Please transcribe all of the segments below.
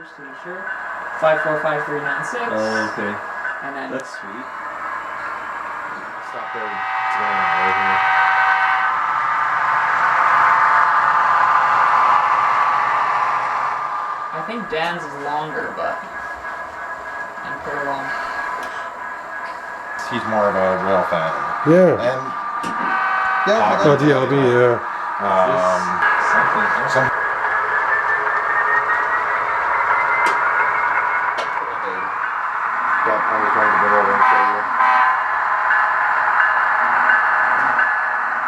numbers to be sure. 545396. Oh, okay. And then That's sweet. Stop there. Right here. I think Dan's is longer, but I'm pretty wrong. He's more of a rail fan. Yeah. And Oh, DLB, yeah. some Yep, I was going to go over and show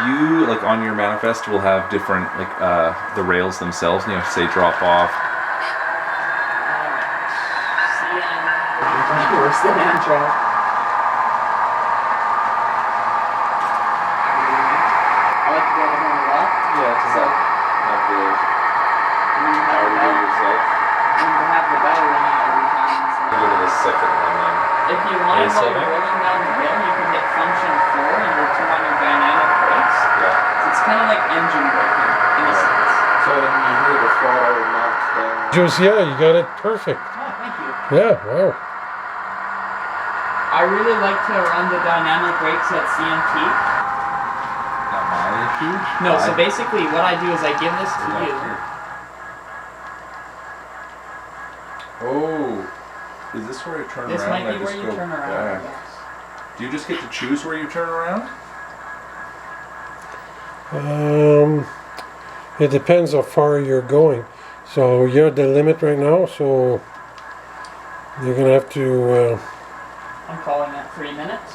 you. You, like, on your manifest will have different, like, the rails themselves, you know, say drop off. CN. Worse than Amtrak. I like to go to home a lot. Yeah, it's So, not the have power to do yourself. have the bell ringing every time. So. Go to the second one then. If you want to A7? go rolling down the hill, you can hit function 4 and you'll turn on your dynamic brakes. Yeah. So it's kind of like engine braking in a sense. So when you hear the throttle knocks down. Just, yeah, you got it perfect. Oh, thank you. Yeah, wow. I really like to run the dynamic brakes at CMT. Not my issue. No, so basically what I do is I give this to you. Oh, is this where I turn This around? might I be just where you go turn around. back. Yes. Do you just get to choose where you turn around? It depends how far you're going. So you're at the limit right now, so you're gonna have to. I'm calling it 3 minutes.